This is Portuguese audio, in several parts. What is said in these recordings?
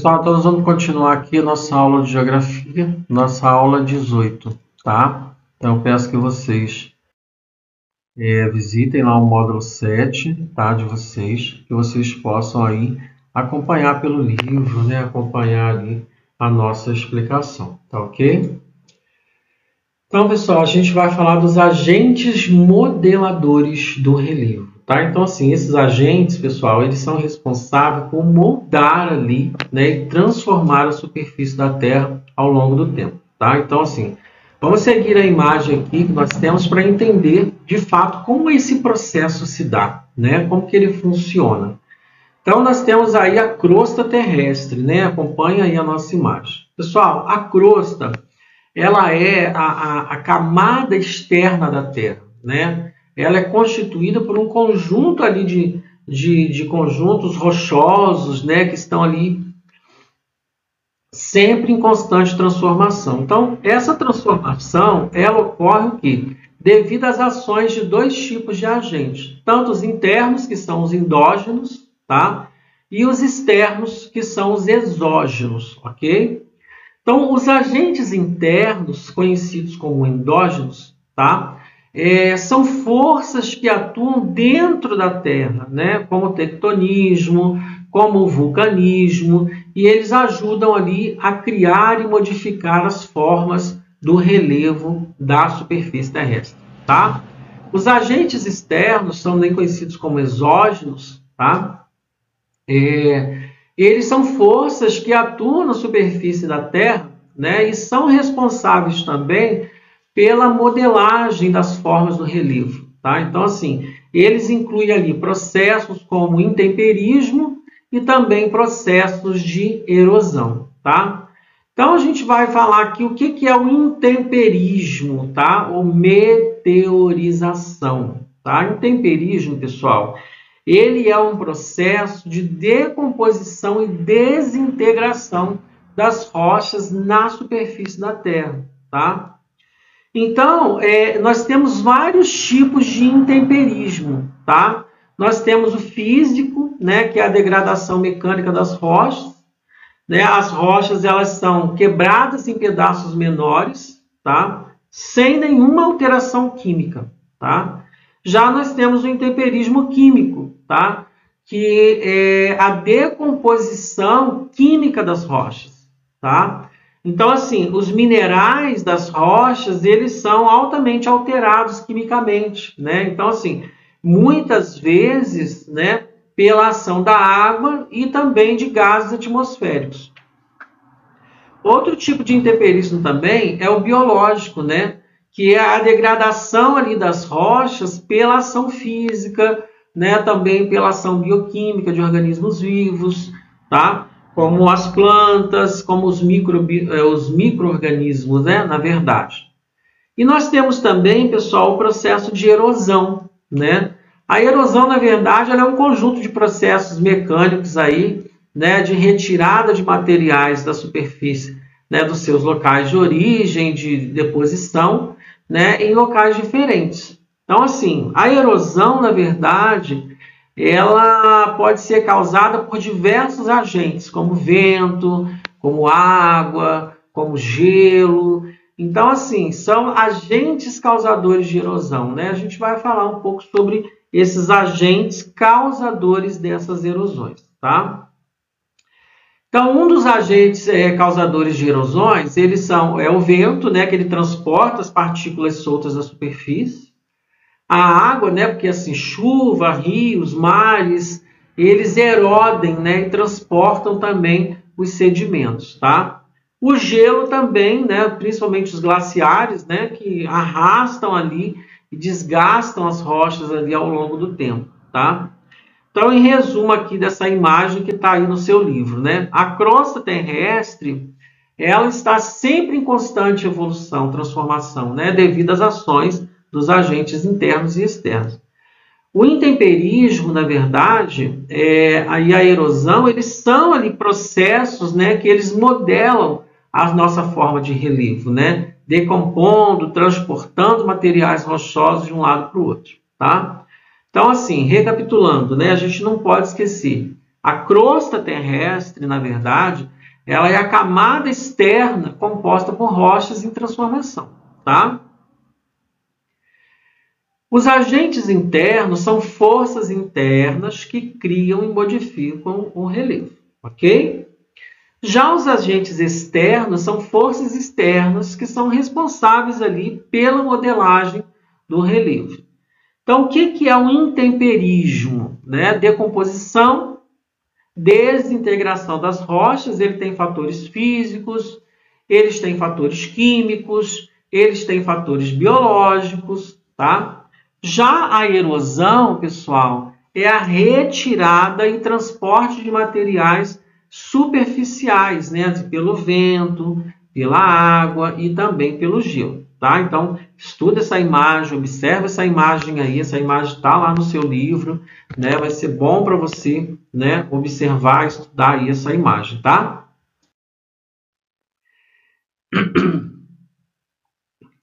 Pessoal, então nós vamos continuar aqui a nossa aula de geografia, nossa aula 18, tá? Então eu peço que vocês visitem lá o módulo 7, tá, de vocês, que vocês possam aí acompanhar pelo livro, né, acompanhar ali a nossa explicação, tá ok? Então, pessoal, a gente vai falar dos agentes modeladores do relevo, tá? Então, assim, esses agentes, pessoal, eles são responsáveis por moldar ali, né, e transformar a superfície da Terra ao longo do tempo, tá? Então, assim, vamos seguir a imagem aqui que nós temos para entender, de fato, como esse processo se dá, né? Como que ele funciona. Então, nós temos aí a crosta terrestre, né? Acompanha aí a nossa imagem. Pessoal, a crosta, ela é a camada externa da Terra, né? Ela é constituída por um conjunto ali de conjuntos rochosos, né? Que estão ali sempre em constante transformação. Então, essa transformação, ela ocorre o quê? Devido às ações de dois tipos de agentes, tanto os internos, que são os endógenos, tá? E os externos, que são os exógenos, ok? Então, os agentes internos, conhecidos como endógenos, tá? São forças que atuam dentro da Terra, né? Como o tectonismo, como o vulcanismo, e eles ajudam ali a criar e modificar as formas do relevo da superfície terrestre, tá? Os agentes externos são também conhecidos como exógenos, tá? Eles são forças que atuam na superfície da Terra, né, e são responsáveis também pela modelagem das formas do relevo, tá? Então, assim, eles incluem ali processos como intemperismo e também processos de erosão, tá? Então, a gente vai falar aqui o que é o intemperismo, tá? Ou meteorização, tá? Intemperismo, pessoal, ele é um processo de decomposição e desintegração das rochas na superfície da Terra, tá? Então, nós temos vários tipos de intemperismo, tá? Nós temos o físico, né, que é a degradação mecânica das rochas, né? As rochas, elas são quebradas em pedaços menores, tá? Sem nenhuma alteração química, tá? Já nós temos o intemperismo químico, tá? Que é a decomposição química das rochas, tá? Então, assim, os minerais das rochas, eles são altamente alterados quimicamente, né? Então, assim, muitas vezes, né, pela ação da água e também de gases atmosféricos. Outro tipo de intemperismo também é o biológico, né? Que é a degradação ali das rochas pela ação física, né? Também pela ação bioquímica de organismos vivos, tá? Como as plantas, como os micro-organismos, né? Na verdade. E nós temos também, pessoal, o processo de erosão, né? A erosão, na verdade, ela é um conjunto de processos mecânicos aí, né? De retirada de materiais da superfície, né? Dos seus locais de origem, de deposição, né, em locais diferentes. Então, assim, a erosão, na verdade, ela pode ser causada por diversos agentes, como vento, como água, como gelo. Então, assim, são agentes causadores de erosão, né? A gente vai falar um pouco sobre esses agentes causadores dessas erosões, tá? Então, um dos agentes causadores de erosões, eles são o vento, né, que ele transporta as partículas soltas da superfície. A água, né, porque assim, chuva, rios, mares, eles erodem, né, e transportam também os sedimentos, tá? O gelo também, né, principalmente os glaciares, né, que arrastam ali e desgastam as rochas ali ao longo do tempo, tá? Então, em resumo aqui dessa imagem que está aí no seu livro, né? A crosta terrestre, ela está sempre em constante evolução, transformação, né? Devido às ações dos agentes internos e externos. O intemperismo, na verdade, e a erosão, eles são ali processos, né? Que eles modelam a nossa forma de relevo, né? Decompondo, transportando materiais rochosos de um lado para o outro, tá? Então, assim, recapitulando, né, a gente não pode esquecer. A crosta terrestre, na verdade, ela é a camada externa composta por rochas em transformação, tá? Os agentes internos são forças internas que criam e modificam o relevo, ok? Já os agentes externos são forças externas que são responsáveis ali pela modelagem do relevo. Então, o que é o intemperismo? Né? Decomposição, desintegração das rochas, ele tem fatores físicos, eles têm fatores químicos, eles têm fatores biológicos, tá? Já a erosão, pessoal, é a retirada e transporte de materiais superficiais, né? Pelo vento, pela água e também pelo gelo, tá? Então, estuda essa imagem, observa essa imagem aí, essa imagem está lá no seu livro, né? Vai ser bom para você, né, observar, estudar aí essa imagem, tá?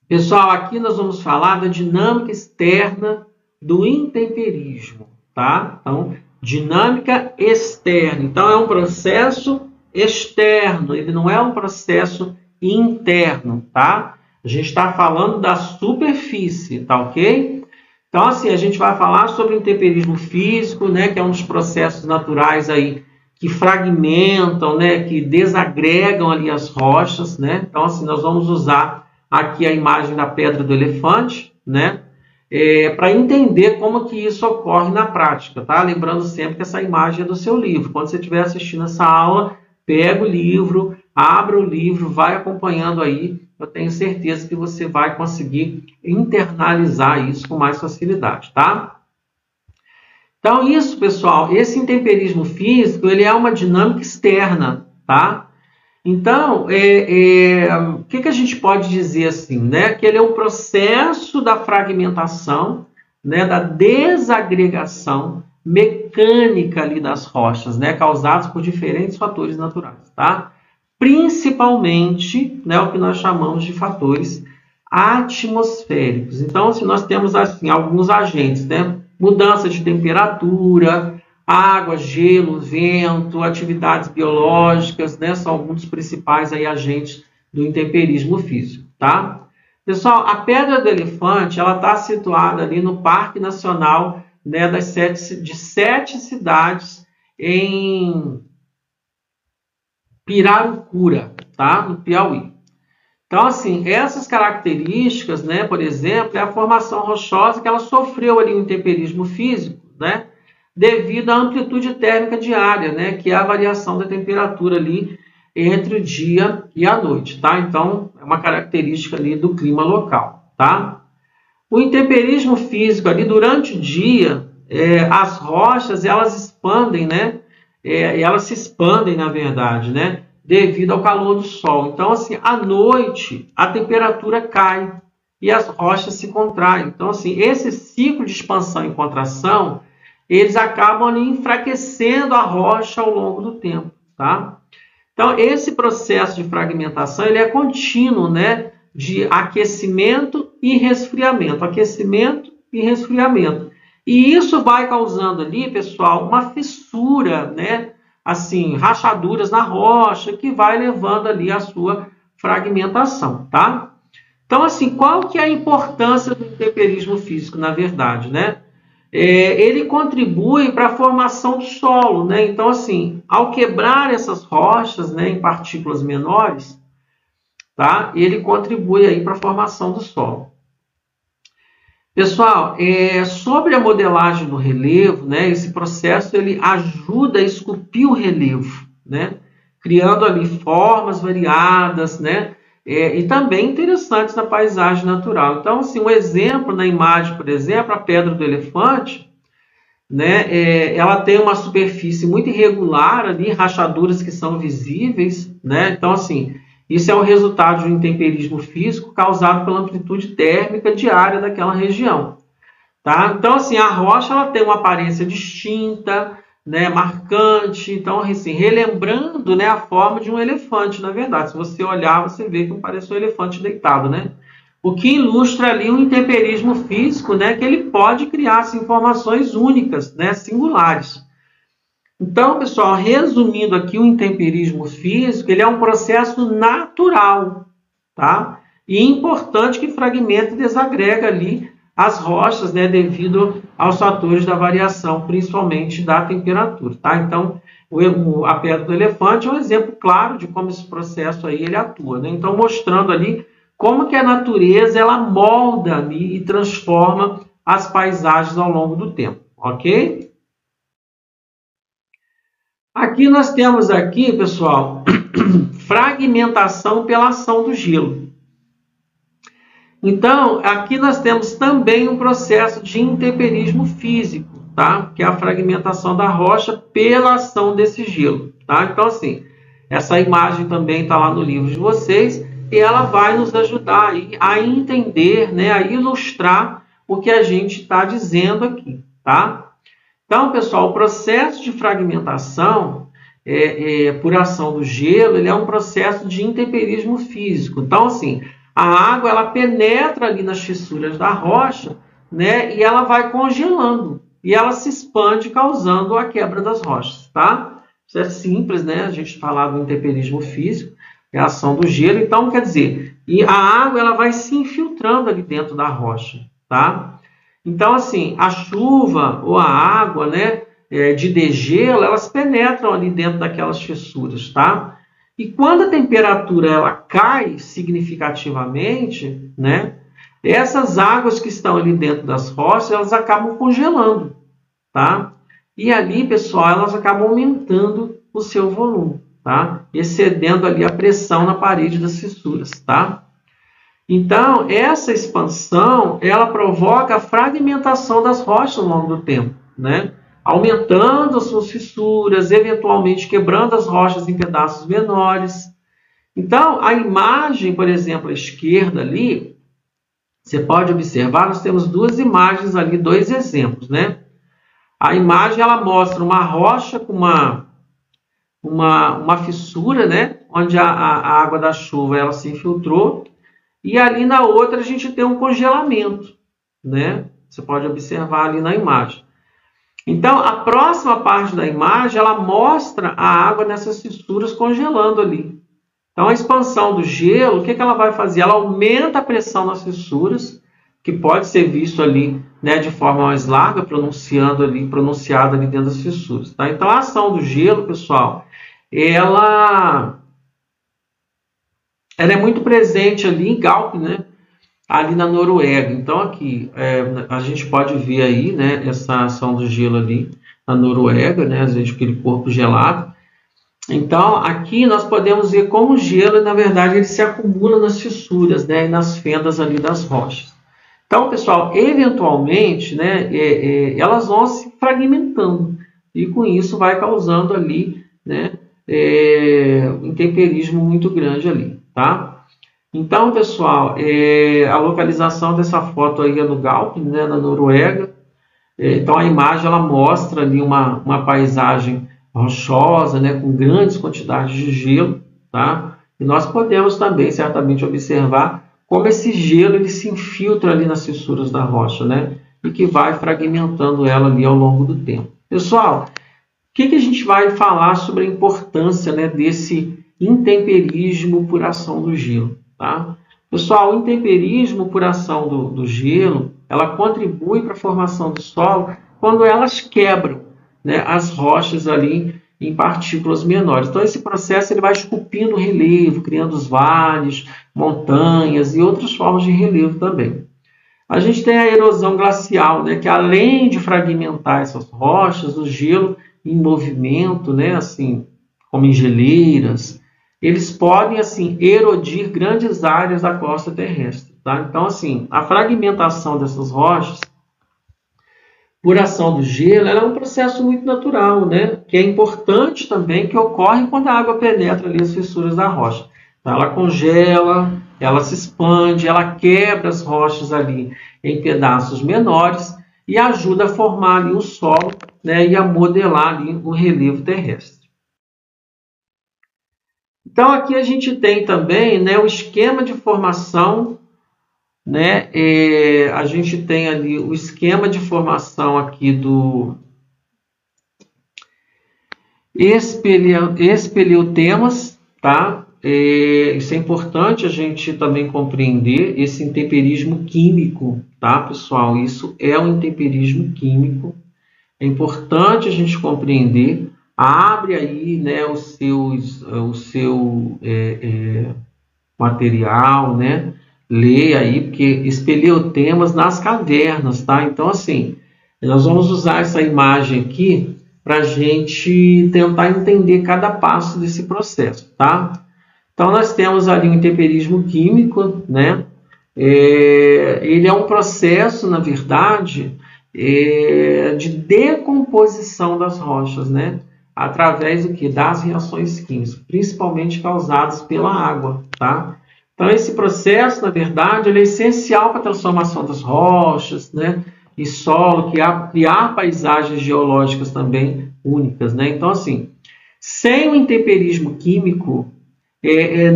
Pessoal, aqui nós vamos falar da dinâmica externa do intemperismo, tá? Então, dinâmica externa. Então, é um processo externo, ele não é um processo interno, tá? A gente está falando da superfície, tá ok? Então, assim, a gente vai falar sobre o intemperismo físico, né, que é um dos processos naturais aí que fragmentam, né, que desagregam ali as rochas, né? Então, assim, nós vamos usar aqui a imagem da pedra do elefante, né? Para entender como que isso ocorre na prática, tá? Lembrando sempre que essa imagem é do seu livro. Quando você estiver assistindo essa aula, pega o livro, abra o livro, vai acompanhando aí. Eu tenho certeza que você vai conseguir internalizar isso com mais facilidade, tá? Então, isso, pessoal, esse intemperismo físico, ele é uma dinâmica externa, tá? Então, o que a gente pode dizer assim, né? Que ele é um processo da fragmentação, né? Da desagregação mecânica ali das rochas, né? Causados por diferentes fatores naturais, tá? Principalmente, né, o que nós chamamos de fatores atmosféricos. Então, se nós temos assim alguns agentes, né? Mudança de temperatura, água, gelo, vento, atividades biológicas, né, são alguns dos principais aí agentes do intemperismo físico, tá? Pessoal, a Pedra do Elefante, ela está situada ali no Parque Nacional, né, de 7 cidades em Pirarucura, tá? No Piauí. Então, assim, essas características, né, por exemplo, é a formação rochosa que ela sofreu ali um intemperismo físico, né? Devido à amplitude térmica diária, né, que é a variação da temperatura ali entre o dia e a noite, tá? Então, é uma característica ali do clima local, tá? O intemperismo físico ali durante o dia, as rochas, elas expandem, né? Elas se expandem, na verdade, né? Devido ao calor do sol. Então, assim, à noite, a temperatura cai e as rochas se contraem. Então, assim, esse ciclo de expansão e contração, eles acabam ali enfraquecendo a rocha ao longo do tempo, tá? Então, esse processo de fragmentação, ele é contínuo, né? De aquecimento e resfriamento. Aquecimento e resfriamento. E isso vai causando ali, pessoal, uma fissura, né? Assim, rachaduras na rocha, que vai levando ali a sua fragmentação, tá? Então, assim, qual que é a importância do intemperismo físico, na verdade, né? Ele contribui para a formação do solo, né? Então, assim, ao quebrar essas rochas, né, em partículas menores, tá? Ele contribui aí para a formação do solo. Pessoal, sobre a modelagem do relevo, né, esse processo ele ajuda a esculpir o relevo, né? Criando ali formas variadas, né? E também interessantes na paisagem natural. Então, assim, um exemplo na imagem, por exemplo, a Pedra do Elefante, né, ela tem uma superfície muito irregular ali, rachaduras que são visíveis, né? Então, assim, isso é o resultado de um intemperismo físico causado pela amplitude térmica diária daquela região, tá? Então, assim, a rocha ela tem uma aparência distinta, né, marcante, então, assim, relembrando, né, a forma de um elefante, na verdade. Se você olhar, você vê que parece um elefante deitado, né? O que ilustra ali um intemperismo físico, né, que ele pode criar assim, formações únicas, né, singulares. Então, pessoal, resumindo aqui, o intemperismo físico, ele é um processo natural, tá? E importante que fragmenta e desagrega ali as rochas, né, devido aos fatores da variação, principalmente da temperatura, tá? Então, a pedra do elefante é um exemplo claro de como esse processo aí ele atua, né? Então, mostrando ali como que a natureza ela molda ali e transforma as paisagens ao longo do tempo, ok? Aqui nós temos aqui, pessoal, fragmentação pela ação do gelo. Então, aqui nós temos também um processo de intemperismo físico, tá? Que é a fragmentação da rocha pela ação desse gelo, tá? Então, assim, essa imagem também está lá no livro de vocês e ela vai nos ajudar aí a entender, né, a ilustrar o que a gente está dizendo aqui, tá? Então, pessoal, o processo de fragmentação por ação do gelo, ele é um processo de intemperismo físico. Então, assim, a água ela penetra ali nas fissuras da rocha, né, e ela vai congelando e ela se expande causando a quebra das rochas, tá? Isso é simples, né? A gente falar do intemperismo físico, é a ação do gelo. Então, quer dizer, e a água ela vai se infiltrando ali dentro da rocha, tá? Então, assim, a chuva ou a água, né, de degelo, elas penetram ali dentro daquelas fissuras, tá? E quando a temperatura ela cai significativamente, né, essas águas que estão ali dentro das rochas, elas acabam congelando, tá? E ali, pessoal, elas acabam aumentando o seu volume, tá? Excedendo ali a pressão na parede das fissuras, tá? Então, essa expansão, ela provoca a fragmentação das rochas ao longo do tempo, né? Aumentando as suas fissuras, eventualmente quebrando as rochas em pedaços menores. Então, a imagem, por exemplo, à esquerda ali, você pode observar, nós temos duas imagens ali, dois exemplos, né? A imagem, ela mostra uma rocha com uma fissura, né? Onde a água da chuva ela se infiltrou. E ali na outra a gente tem um congelamento, né? Você pode observar ali na imagem. Então, a próxima parte da imagem, ela mostra a água nessas fissuras congelando ali. Então, a expansão do gelo, o que ela vai fazer? Ela aumenta a pressão nas fissuras, que pode ser visto ali, né, de forma mais larga, pronunciada ali dentro das fissuras. Tá? Então, a ação do gelo, pessoal, ela é muito presente ali em Galp, né? Ali na Noruega. Então, aqui, a gente pode ver aí, né, essa ação do gelo ali na Noruega, né? Às vezes aquele corpo gelado. Então, aqui nós podemos ver como o gelo, na verdade, ele se acumula nas fissuras, né? E nas fendas ali das rochas. Então, pessoal, eventualmente, né, elas vão se fragmentando. E com isso vai causando ali, né, um intemperismo muito grande ali, tá? Então, pessoal, a localização dessa foto aí é no Galp, né, na Noruega. Então, a imagem ela mostra ali uma paisagem rochosa, né, com grandes quantidades de gelo, tá? E nós podemos também, certamente, observar como esse gelo ele se infiltra ali nas fissuras da rocha, né? E que vai fragmentando ela ali ao longo do tempo. Pessoal, o que a gente vai falar sobre a importância, né, desse intemperismo por ação do gelo? Tá? Pessoal, o intemperismo por ação do gelo, ela contribui para a formação do solo quando elas quebram, né, as rochas ali em partículas menores. Então, esse processo ele vai esculpindo o relevo, criando os vales, montanhas e outras formas de relevo também. A gente tem a erosão glacial, né, que além de fragmentar essas rochas, o gelo em movimento, né, assim, como em geleiras, eles podem, assim, erodir grandes áreas da costa terrestre. Tá? Então, assim, a fragmentação dessas rochas, por ação do gelo, ela é um processo muito natural, né? Que é importante também, que ocorre quando a água penetra ali as fissuras da rocha. Então, ela congela, ela se expande, ela quebra as rochas ali em pedaços menores e ajuda a formar ali o solo, né? E a modelar ali o relevo terrestre. Então, aqui a gente tem também, né, o esquema de formação, né? A gente tem ali o esquema de formação aqui Espeleotemas, tá? Isso é importante a gente também compreender, esse intemperismo químico, tá, pessoal? Isso é um intemperismo químico. É importante a gente compreender. Abre aí, né, o seu material, né? Lê aí, porque espeleotemas nas cavernas, tá? Então, assim, nós vamos usar essa imagem aqui para a gente tentar entender cada passo desse processo, tá? Então, nós temos ali o intemperismo químico, né? Ele é um processo, na verdade, de decomposição das rochas, né? Através do que? Das reações químicas, principalmente causadas pela água, tá? Então, esse processo, na verdade, ele é essencial para a transformação das rochas, né? E solo, criar paisagens geológicas também únicas, né? Então, assim, sem o intemperismo químico,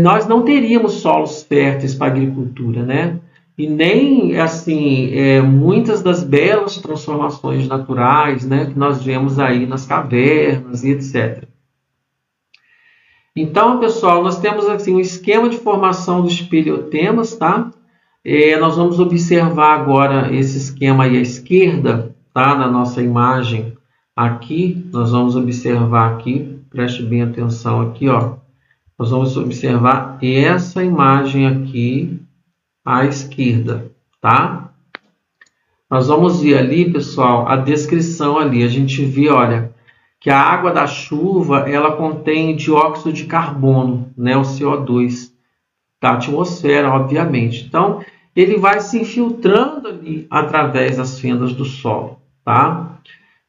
nós não teríamos solos férteis para a agricultura, né? E nem, assim, muitas das belas transformações naturais, né, que nós vemos aí nas cavernas e etc. Então, pessoal, nós temos assim um esquema de formação dos espeleotemas, tá? Nós vamos observar agora esse esquema aí à esquerda, tá? Na nossa imagem aqui, nós vamos observar aqui, preste bem atenção aqui, ó. Nós vamos observar essa imagem aqui à esquerda, tá? Nós vamos ver ali, pessoal, a descrição ali. A gente vê, olha, que a água da chuva, ela contém dióxido de carbono, né, o CO2, da atmosfera, obviamente. Então, ele vai se infiltrando ali através das fendas do solo, tá?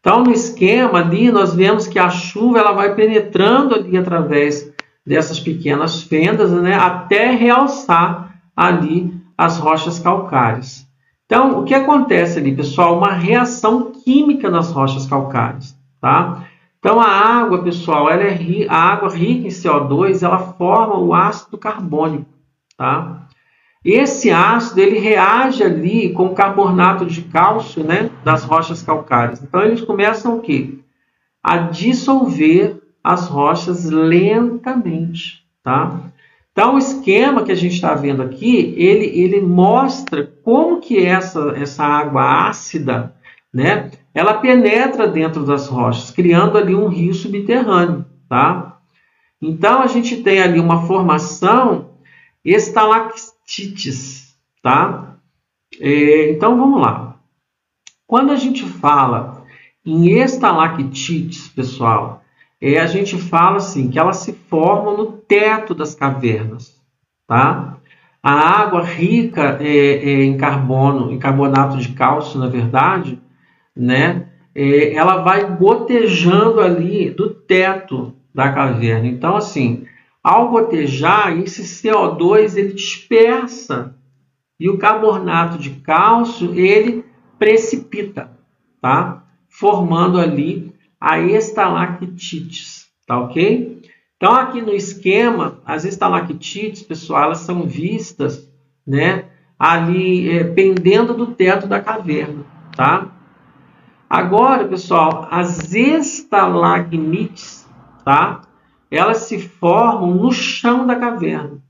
Então, no esquema ali, nós vemos que a chuva ela vai penetrando ali através dessas pequenas fendas, né, até realçar ali as rochas calcárias. Então, o que acontece ali, pessoal? Uma reação química nas rochas calcárias, tá? Então, a água, pessoal, a água rica em CO2, ela forma o ácido carbônico, tá? Esse ácido, ele reage ali com o carbonato de cálcio, né, das rochas calcárias. Então, eles começam o quê? A dissolver as rochas lentamente, tá? Então, o esquema que a gente está vendo aqui, ele mostra como que essa água ácida, né, ela penetra dentro das rochas, criando ali um rio subterrâneo, tá? Então, a gente tem ali uma formação estalactites, tá? Então, vamos lá. Quando a gente fala em estalactites, pessoal, a gente fala assim, que elas se formam no teto das cavernas, tá? A água rica em carbono, em carbonato de cálcio, na verdade, né? Ela vai gotejando ali do teto da caverna. Então, assim, ao gotejar, esse CO2 ele dispersa e o carbonato de cálcio ele precipita, tá? Formando ali a estalactites, tá ok? Então, aqui no esquema, as estalactites, pessoal, elas são vistas, né, ali pendendo do teto da caverna, tá? Agora, pessoal, as estalagmites, tá? Elas se formam no chão da caverna.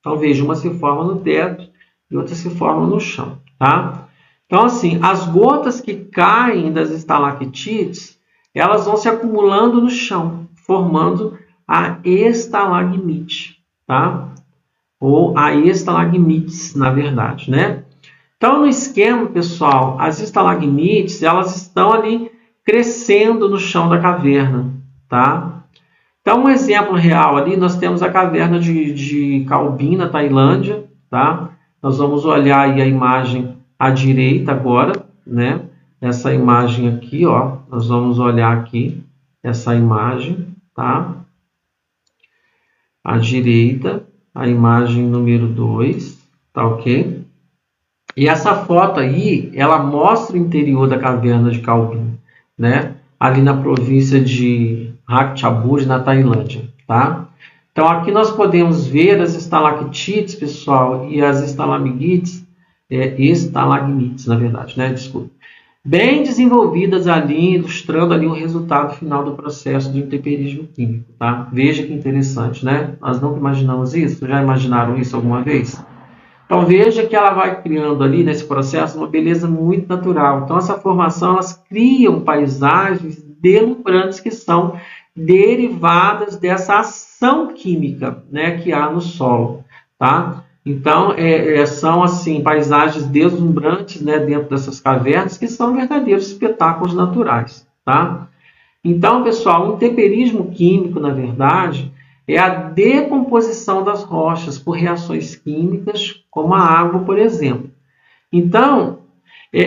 Então, veja, uma se forma no teto e outra se forma no chão, tá? Então, assim, as gotas que caem das estalactites, elas vão se acumulando no chão, formando a estalagmite, tá? Ou a estalagmites, na verdade, né? Então, no esquema, pessoal, as estalagmites, elas estão ali crescendo no chão da caverna, tá? Então, um exemplo real ali, nós temos a caverna de Khaobin, na Tailândia, tá? Nós vamos olhar aí a imagem à direita agora, né? Essa imagem aqui, ó, nós vamos olhar aqui essa imagem, tá? À direita, a imagem número 2, tá ok? E essa foto aí, ela mostra o interior da caverna de Khaobin, né? Ali na província de Ratchaburi, na Tailândia, tá? Então, aqui nós podemos ver as estalactites, pessoal, e as estalagmites, na verdade, né? Desculpa. bem desenvolvidas ali, ilustrando ali o resultado final do processo de intemperismo químico, tá? Veja que interessante, né? Nós não imaginamos isso, já imaginaram isso alguma vez? Então veja que ela vai criando ali nesse processo uma beleza muito natural. Então essa formação, elas criam paisagens deslumbrantes que são derivadas dessa ação química, né, que há no solo, tá? Então são assim paisagens deslumbrantes, né, dentro dessas cavernas que são verdadeiros espetáculos naturais, tá? Então, pessoal, o intemperismo químico, na verdade, é a decomposição das rochas por reações químicas, como a água, por exemplo. Então,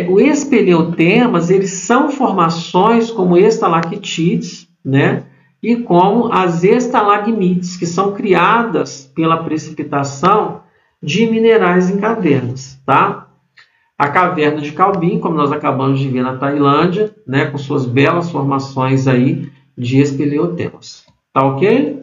os espeleotemas, eles são formações como estalactites, né? E como as estalagmites, que são criadas pela precipitação de minerais em cavernas, tá? A caverna de Calbin, como nós acabamos de ver na Tailândia, né, com suas belas formações aí de espeleotemas. Tá ok?